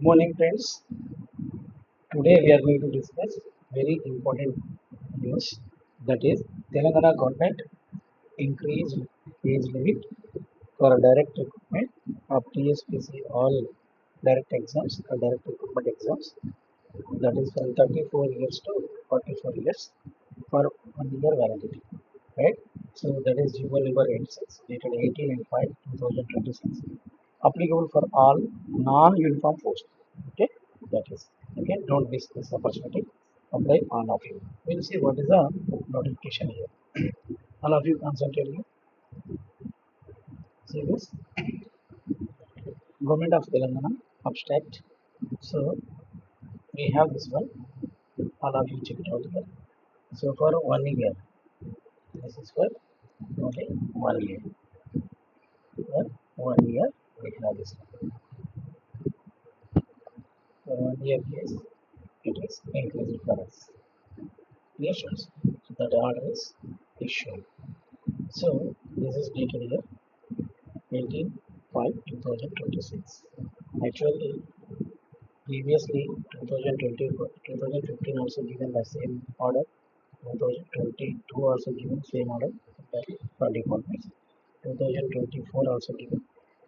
Morning friends, today we are going to discuss very important news, that is Telangana government increased age limit for direct recruitment of TSPC all direct exams or direct recruitment exams, that is from 34 years to 44 years for 1 year validity, right? So that is GO number 86 dated 18 and 5 2026, applicable for all non-uniform posts. Okay, that is, again, don't miss this opportunity. Apply all of you. We'll see what is the notification here. All of you concentrate here. See this, Government of Telangana abstract. So we have this one. All of you check it out here. So for 1 year, this is for only 1 year. For 1 year, we have this one. For 1 year case, it is increased for us. Nations. So that order is issued. So this is dated here 18/5/2026. Actually, previously 2020, 2015 also given the same order. 2022 also given same order for departments. 2024 also given.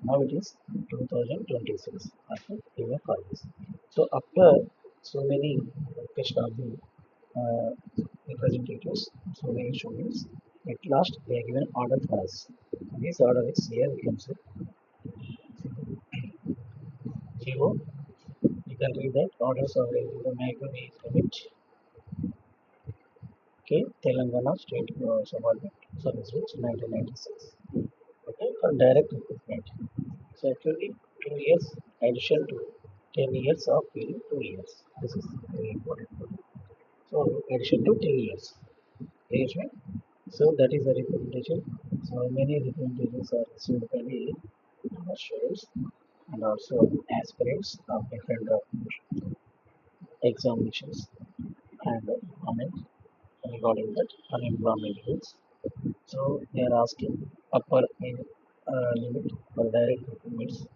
Now it is 2026 after given for this. So after so many requests of the uh, representatives, so many students, at last they are given order for us. This order is here, we can see GO. You can read that orders of the maximum age limit. Okay, Telangana State Subordinate Service Rules 1996. Okay, for direct recruitment. So actually 2 years addition to 10 years of period 2 years. This is very important. So addition to 10 years. Age, right? So that is the representation. So many representations are received by the students and also aspirants of different examinations and comment regarding that unemployment rules. So they are asking upper limit for direct recruitments.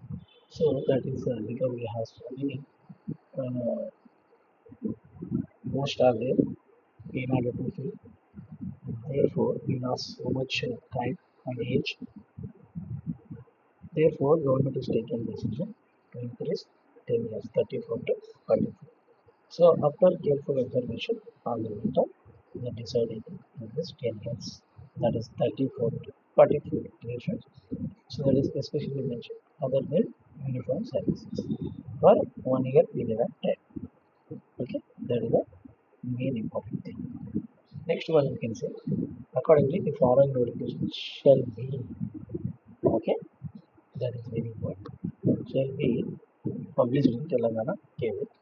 So that is because we have so many uh, most are there in order to fill. Therefore, we lost so much time and age. Therefore, government is taking decision to increase 10 years, 34 to 44. So after careful observation on the matter, they decided to increase 10 years. That is 34 to 44 years. So that is especially mentioned other than uniform services for 1 year period of time. Okay, that is the main important thing. Next one we can say, accordingly the following notification shall be, okay, that is very important, shall be published in Telangana Gazette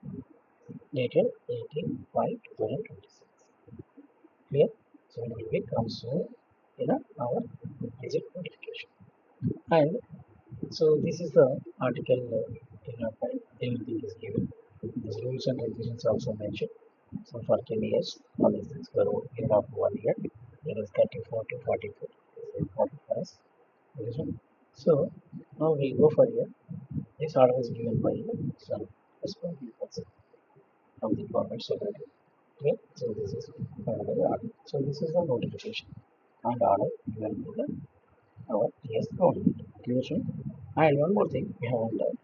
dated 18/5/2026. Clear? So it will be come soon in our Gazette notification. And so this is the article in our file. Everything is given. These rules and regulations also mentioned. So for 10 years, all these things were here of 1 year. There is 34 to 44. This is important for us. Revision. So now we go for here. This order is given by some responsible person from the government secretary. Okay. So this is another order. So this is the notification and order given to the our yes government. Clear? And one more thing we have done,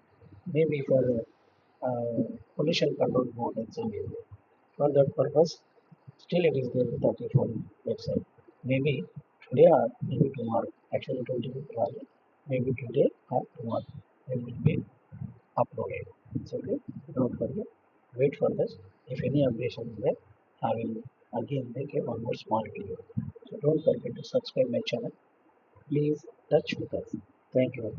maybe for pollution control board exam is there. For that purpose, still it is there 34 website. Maybe today or maybe tomorrow. Actually 25th rather. Maybe today or tomorrow it will be uploaded. So okay, don't forget. Wait for this. If any updation is there, I will again make a one more small video. So don't forget to subscribe my channel. Please touch with us. Thank you.